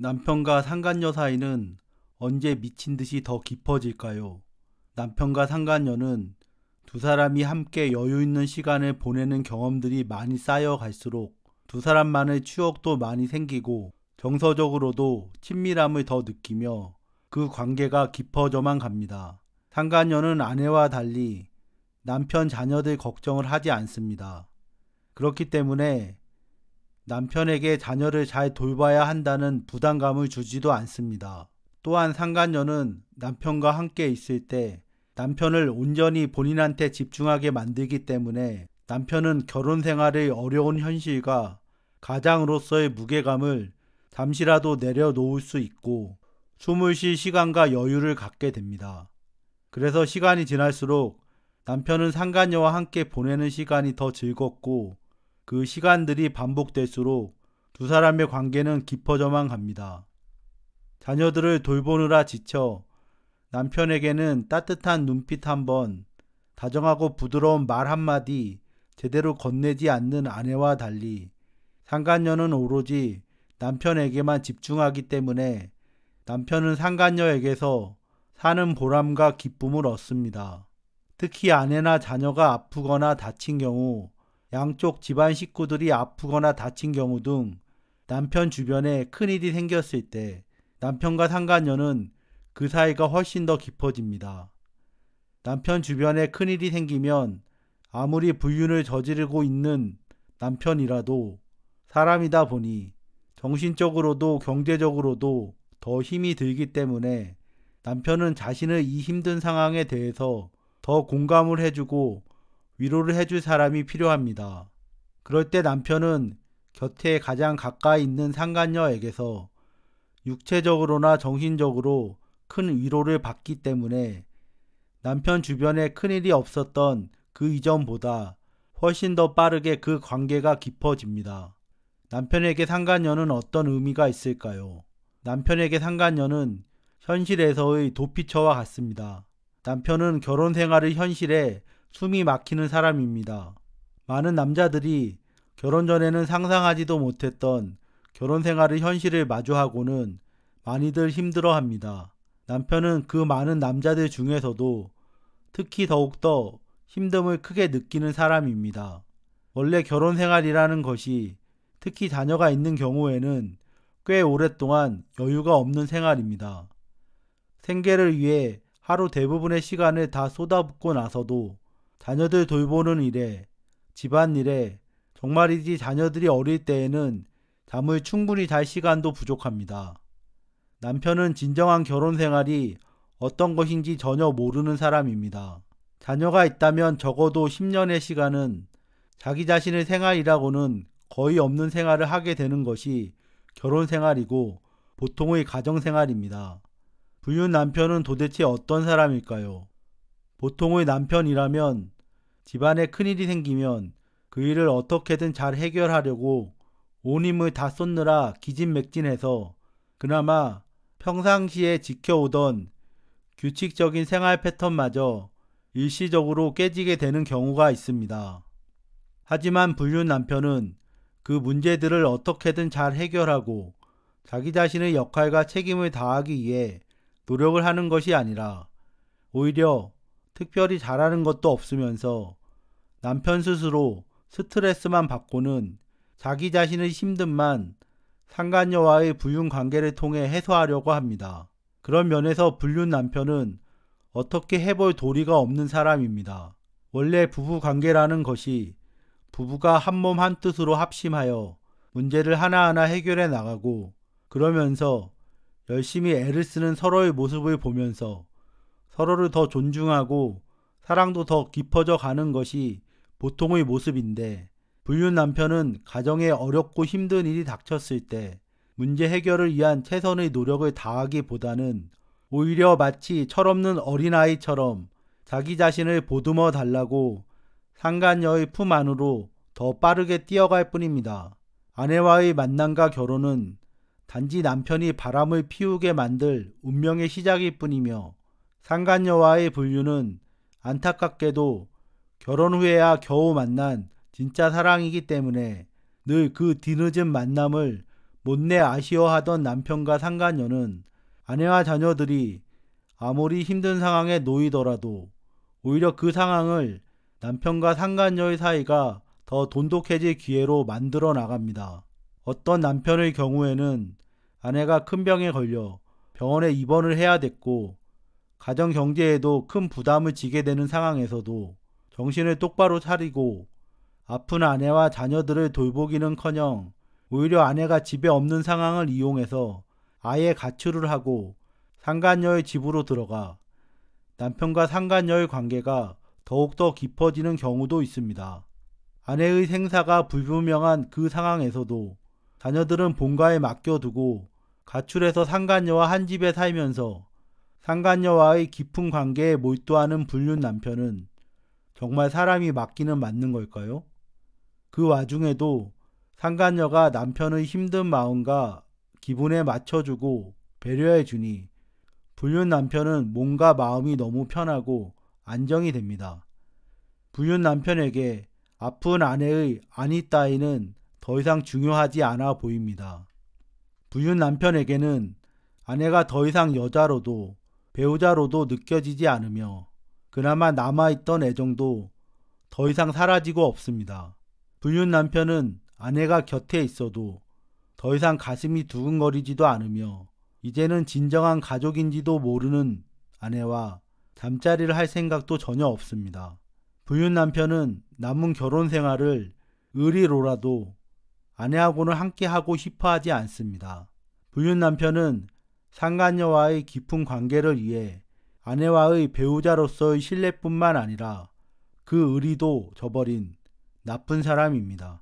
남편과 상간녀 사이는 언제 미친 듯이 더 깊어질까요? 남편과 상간녀는 두 사람이 함께 여유 있는 시간을 보내는 경험들이 많이 쌓여갈수록 두 사람만의 추억도 많이 생기고 정서적으로도 친밀함을 더 느끼며 그 관계가 깊어져만 갑니다. 상간녀는 아내와 달리 남편 자녀들 걱정을 하지 않습니다. 그렇기 때문에 남편에게 자녀를 잘 돌봐야 한다는 부담감을 주지도 않습니다. 또한 상간녀는 남편과 함께 있을 때 남편을 온전히 본인한테 집중하게 만들기 때문에 남편은 결혼 생활의 어려운 현실과 가장으로서의 무게감을 잠시라도 내려놓을 수 있고 숨을 쉴 시간과 여유를 갖게 됩니다. 그래서 시간이 지날수록 남편은 상간녀와 함께 보내는 시간이 더 즐겁고 그 시간들이 반복될수록 두 사람의 관계는 깊어져만 갑니다. 자녀들을 돌보느라 지쳐 남편에게는 따뜻한 눈빛 한 번, 다정하고 부드러운 말 한마디 제대로 건네지 않는 아내와 달리 상간녀는 오로지 남편에게만 집중하기 때문에 남편은 상간녀에게서 사는 보람과 기쁨을 얻습니다. 특히 아내나 자녀가 아프거나 다친 경우, 양쪽 집안 식구들이 아프거나 다친 경우 등 남편 주변에 큰일이 생겼을 때 남편과 상간녀는 그 사이가 훨씬 더 깊어집니다. 남편 주변에 큰일이 생기면 아무리 불륜을 저지르고 있는 남편이라도 사람이다 보니 정신적으로도 경제적으로도 더 힘이 들기 때문에 남편은 자신의 이 힘든 상황에 대해서 더 공감을 해주고 위로를 해줄 사람이 필요합니다. 그럴 때 남편은 곁에 가장 가까이 있는 상간녀에게서 육체적으로나 정신적으로 큰 위로를 받기 때문에 남편 주변에 큰일이 없었던 그 이전보다 훨씬 더 빠르게 그 관계가 깊어집니다. 남편에게 상간녀는 어떤 의미가 있을까요? 남편에게 상간녀는 현실에서의 도피처와 같습니다. 남편은 결혼 생활의 현실에 숨이 막히는 사람입니다. 많은 남자들이 결혼 전에는 상상하지도 못했던 결혼 생활의 현실을 마주하고는 많이들 힘들어합니다. 남편은 그 많은 남자들 중에서도 특히 더욱더 힘듦을 크게 느끼는 사람입니다. 원래 결혼 생활이라는 것이 특히 자녀가 있는 경우에는 꽤 오랫동안 여유가 없는 생활입니다. 생계를 위해 하루 대부분의 시간을 다 쏟아붓고 나서도 자녀들 돌보는 일에, 집안일에, 정말이지 자녀들이 어릴 때에는 잠을 충분히 잘 시간도 부족합니다. 남편은 진정한 결혼 생활이 어떤 것인지 전혀 모르는 사람입니다. 자녀가 있다면 적어도 10년의 시간은 자기 자신의 생활이라고는 거의 없는 생활을 하게 되는 것이 결혼 생활이고 보통의 가정 생활입니다. 불륜 남편은 도대체 어떤 사람일까요? 보통의 남편이라면 집안에 큰일이 생기면 그 일을 어떻게든 잘 해결하려고 온 힘을 다 쏟느라 기진맥진해서 그나마 평상시에 지켜오던 규칙적인 생활 패턴마저 일시적으로 깨지게 되는 경우가 있습니다. 하지만 불륜 남편은 그 문제들을 어떻게든 잘 해결하고 자기 자신의 역할과 책임을 다하기 위해 노력을 하는 것이 아니라 오히려 특별히 잘하는 것도 없으면서 남편 스스로 스트레스만 받고는 자기 자신의 힘듦만 상간녀와의 불륜 관계를 통해 해소하려고 합니다. 그런 면에서 불륜 남편은 어떻게 해볼 도리가 없는 사람입니다. 원래 부부 관계라는 것이 부부가 한몸 한뜻으로 합심하여 문제를 하나하나 해결해 나가고 그러면서 열심히 애를 쓰는 서로의 모습을 보면서 서로를 더 존중하고 사랑도 더 깊어져 가는 것이 보통의 모습인데 불륜 남편은 가정에 어렵고 힘든 일이 닥쳤을 때 문제 해결을 위한 최선의 노력을 다하기보다는 오히려 마치 철없는 어린아이처럼 자기 자신을 보듬어 달라고 상간녀의 품 안으로 더 빠르게 뛰어갈 뿐입니다. 아내와의 만남과 결혼은 단지 남편이 바람을 피우게 만들 운명의 시작일 뿐이며 상간녀와의 불륜은 안타깝게도 결혼 후에야 겨우 만난 진짜 사랑이기 때문에 늘 그 뒤늦은 만남을 못내 아쉬워하던 남편과 상간녀는 아내와 자녀들이 아무리 힘든 상황에 놓이더라도 오히려 그 상황을 남편과 상간녀의 사이가 더 돈독해질 기회로 만들어 나갑니다. 어떤 남편의 경우에는 아내가 큰 병에 걸려 병원에 입원을 해야 됐고 가정 경제에도 큰 부담을 지게 되는 상황에서도 정신을 똑바로 차리고 아픈 아내와 자녀들을 돌보기는커녕 오히려 아내가 집에 없는 상황을 이용해서 아예 가출을 하고 상간녀의 집으로 들어가 남편과 상간녀의 관계가 더욱더 깊어지는 경우도 있습니다. 아내의 생사가 불분명한 그 상황에서도 자녀들은 본가에 맡겨두고 가출해서 상간녀와 한 집에 살면서 상간녀와의 깊은 관계에 몰두하는 불륜 남편은 정말 사람이 맞기는 맞는 걸까요? 그 와중에도 상간녀가 남편의 힘든 마음과 기분에 맞춰주고 배려해주니 불륜 남편은 몸과 마음이 너무 편하고 안정이 됩니다. 불륜 남편에게 아픈 아내의 안위 따위는 더 이상 중요하지 않아 보입니다. 불륜 남편에게는 아내가 더 이상 여자로도 배우자로도 느껴지지 않으며 그나마 남아있던 애정도 더 이상 사라지고 없습니다. 불륜 남편은 아내가 곁에 있어도 더 이상 가슴이 두근거리지도 않으며 이제는 진정한 가족인지도 모르는 아내와 잠자리를 할 생각도 전혀 없습니다. 불륜 남편은 남은 결혼 생활을 의리로라도 아내하고는 함께 하고 싶어 하지 않습니다. 불륜 남편은 상간녀와의 깊은 관계를 위해 아내와의 배우자로서의 신뢰뿐만 아니라 그 의리도 저버린 나쁜 사람입니다.